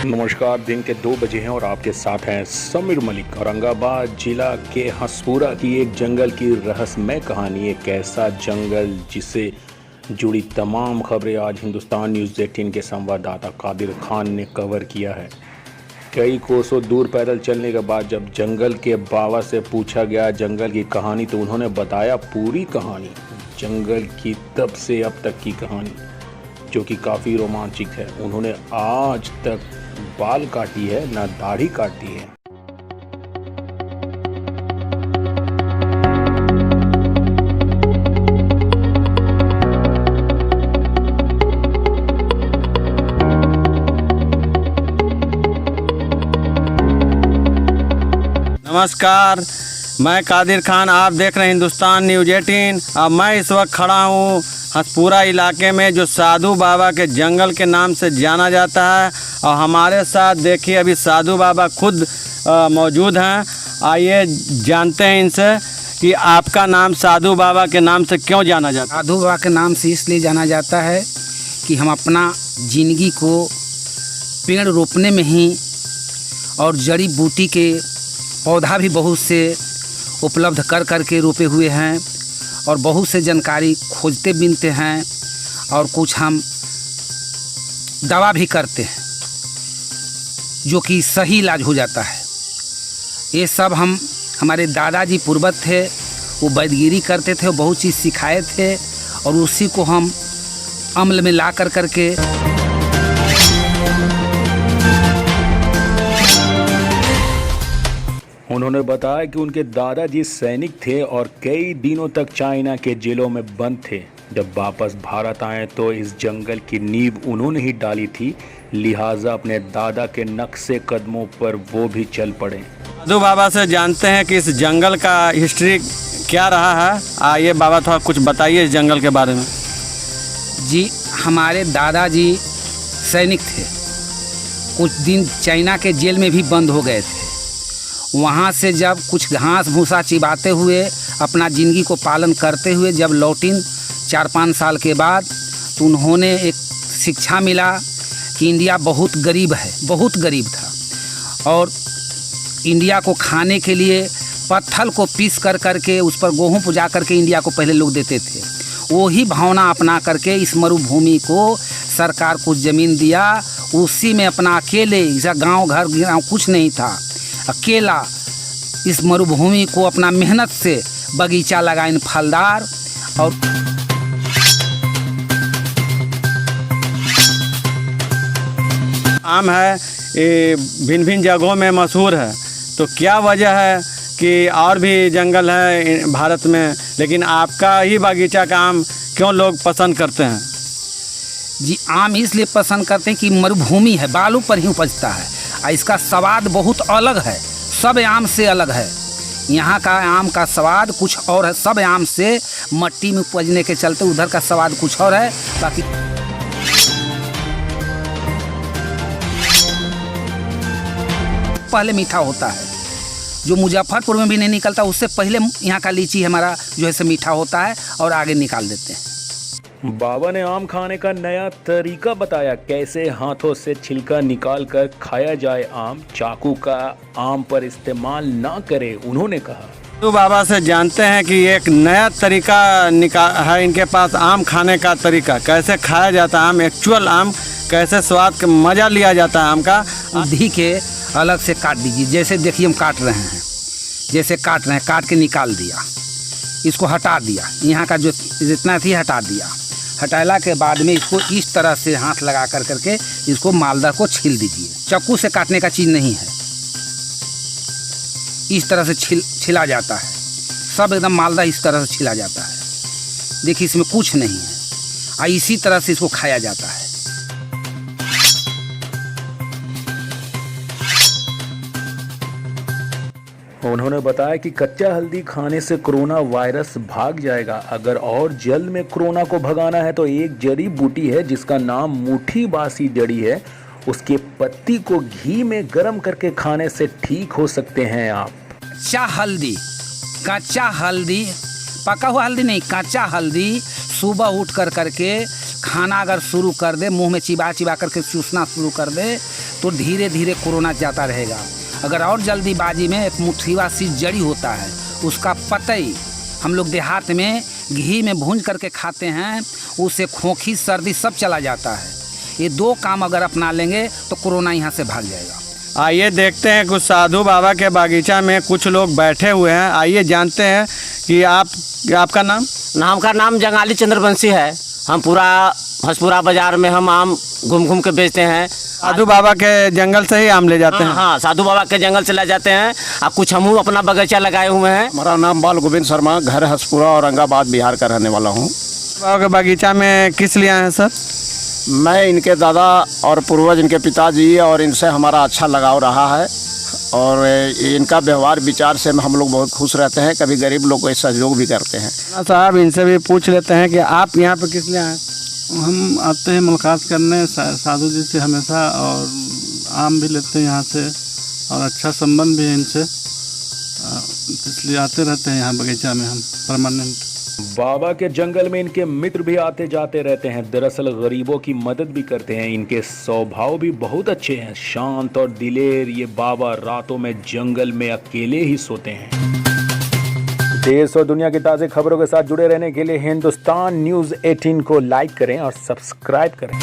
नमस्कार। दिन के 2 बजे हैं और आपके साथ हैं समीर मलिक। औरंगाबाद जिला के हंसपुरा की एक जंगल की रहस्यमय कहानी। एक ऐसा जंगल जिसे जुड़ी तमाम खबरें आज हिंदुस्तान न्यूज़ 18 के संवाददाता कादिर खान ने कवर किया है। कई कोसों दूर पैदल चलने के बाद जब जंगल के बाबा से पूछा गया जंगल की कहानी, तो उन्होंने बताया पूरी कहानी, जंगल की तब से अब तक की कहानी, जो कि काफ़ी रोमांचक है। उन्होंने आज तक बाल काटी है ना दाढ़ी काटी है। नमस्कार, मैं कादिर खान, आप देख रहे हैं हिंदुस्तान न्यूज़ 18। अब मैं इस वक्त खड़ा हूँ हंसपुरा इलाके में, जो साधु बाबा के जंगल के नाम से जाना जाता है। और हमारे साथ देखिए अभी साधु बाबा खुद मौजूद हैं। आइए जानते हैं इनसे कि आपका नाम साधु बाबा के नाम से क्यों जाना जाता है। साधु बाबा के नाम से इसलिए जाना जाता है कि हम अपना जिंदगी को पेड़ रोपने में ही और जड़ी बूटी के पौधा भी बहुत से उपलब्ध कर के रोपे हुए हैं, और बहुत से जानकारी खोजते बिनते हैं, और कुछ हम दवा भी करते हैं जो कि सही इलाज हो जाता है। ये सब हमारे दादाजी पूर्वज थे, वो वैद्यगिरी करते थे, वो बहुत चीज़ सिखाए थे, और उसी को हम अमल में ला करके उन्होंने बताया कि उनके दादाजी सैनिक थे और कई दिनों तक चाइना के जेलों में बंद थे। जब वापस भारत आए तो इस जंगल की नींव उन्होंने ही डाली थी, लिहाजा अपने दादा के नक्शे कदमों पर वो भी चल पड़े। साधु बाबा से जानते हैं कि इस जंगल का हिस्ट्री क्या रहा है। आइए बाबा, थोड़ा कुछ बताइए इस जंगल के बारे में। जी, हमारे दादाजी सैनिक थे, कुछ दिन चाइना के जेल में भी बंद हो गए थे। वहाँ से जब कुछ घास भूसा चिबाते हुए अपना ज़िंदगी को पालन करते हुए जब लौटिन 4-5 साल के बाद, तो उन्होंने एक शिक्षा मिला कि इंडिया बहुत गरीब है, बहुत गरीब था, और इंडिया को खाने के लिए पत्थर को पीस करके उस पर गेहूँ पुजा करके इंडिया को पहले लोग देते थे। वही भावना अपना करके इस मरुभूमि को सरकार कुछ ज़मीन दिया, उसी में अपना अकेले, गाँव घर कुछ नहीं था, अकेला इस मरुभूमि को अपना मेहनत से बगीचा लगाए फलदार, और आम है, ये भिन्न भिन्न जगहों में मशहूर है। तो क्या वजह है कि और भी जंगल है भारत में, लेकिन आपका ही बागीचा का आम क्यों लोग पसंद करते हैं? जी, आम इसलिए पसंद करते हैं कि मरुभूमि है, बालू पर ही उपजता है, और इसका स्वाद बहुत अलग है, सब आम से अलग है। यहाँ का आम का स्वाद कुछ और है, सब आम से मट्टी में उपजने के चलते उधर का स्वाद कुछ और है। बाकी पहले मीठा होता है, जो मुजफ्फरपुर में भी नहीं निकलता, उससे पहले यहाँ का लीची हमारा जो है से मीठा होता है, और आगे निकाल देते हैं। बाबा ने आम खाने का नया तरीका बताया, कैसे हाथों से छिलका निकाल कर खाया जाए आम, चाकू का आम पर इस्तेमाल ना करें, उन्होंने कहा। तो बाबा से जानते हैं कि एक नया तरीका है इनके पास आम खाने का तरीका, कैसे खाया जाता है आम, एक्चुअल आम, कैसे स्वाद का मज़ा लिया जाता है आम का। आधी के अलग से काट दीजिए, जैसे देखिए हम काट रहे हैं, जैसे काट रहे हैं, काट के निकाल दिया, इसको हटा दिया, यहाँ का जो जितना थी हटा दिया। हटाला के बाद में इसको इस तरह से हाथ लगा करके इसको मालदा को छील दीजिए। चाकू से काटने का चीज़ नहीं है, इस तरह से छिला जाता है, सब एकदम मालदा इस तरह से छिला जाता है। देखिए इसमें कुछ नहीं है, और इसी तरह से इसको खाया जाता है। उन्होंने बताया कि कच्चा हल्दी खाने से कोरोना वायरस भाग जाएगा। अगर और जल्द में कोरोना को भगाना है तो एक जड़ी बूटी है जिसका नाम मुठी बासी जड़ी है, उसके पत्ती को घी में गर्म करके खाने से ठीक हो सकते हैं आप। कच्चा हल्दी, पका हुआ हल्दी नहीं, कच्चा हल्दी सुबह उठ करके खाना अगर शुरू कर दे, मुंह में चिबा करके चूसना शुरू कर दे, तो धीरे धीरे कोरोना जाता रहेगा। अगर और जल्दीबाजी में एक मुठीवा सी जड़ी होता है, उसका पतई हम लोग देहात में घी में भून करके खाते हैं, उससे खोखी सर्दी सब चला जाता है। ये 2 काम अगर अपना लेंगे तो कोरोना यहाँ से भाग जाएगा। आइए देखते हैं कुछ साधु बाबा के बागीचा में कुछ लोग बैठे हुए हैं। आइए जानते हैं कि आपका नाम का नाम जंगाली चंद्रवंशी है। हम पूरा हसपुरा बाजार में हम आम घूम घूम के बेचते हैं। साधु बाबा के जंगल से ही आम ले जाते हैं? हाँ, साधु बाबा के जंगल से ले जाते हैं। और कुछ हम अपना बगीचा लगाए हुए हैं। हमारा नाम बाल गोविंद शर्मा, घर हसपुरा औरंगाबाद बिहार का रहने वाला हूँ। बाबा के बागीचा में किस लिए आए हैं सर? मैं इनके दादा और पूर्वज इनके पिताजी और इनसे हमारा अच्छा लगाव रहा है और इनका व्यवहार विचार से हम लोग बहुत खुश रहते हैं। कभी गरीब लोग को सहयोग भी करते हैं। साहब इनसे भी पूछ लेते हैं कि आप यहाँ पे किस लिए आए? हम आते हैं मुलाकात करने साधु जी से हमेशा, और आम भी लेते हैं यहाँ से और अच्छा संबंध भी है इनसे, इसलिए आते रहते हैं यहाँ बगीचा में हम परमानेंट। बाबा के जंगल में इनके मित्र भी आते जाते रहते हैं। दरअसल गरीबों की मदद भी करते हैं। इनके स्वभाव भी बहुत अच्छे हैं, शांत और दिलेर। ये बाबा रातों में जंगल में अकेले ही सोते हैं। देश और दुनिया की ताज़ा खबरों के साथ जुड़े रहने के लिए हिंदुस्तान न्यूज़ 18 को लाइक करें और सब्सक्राइब करें।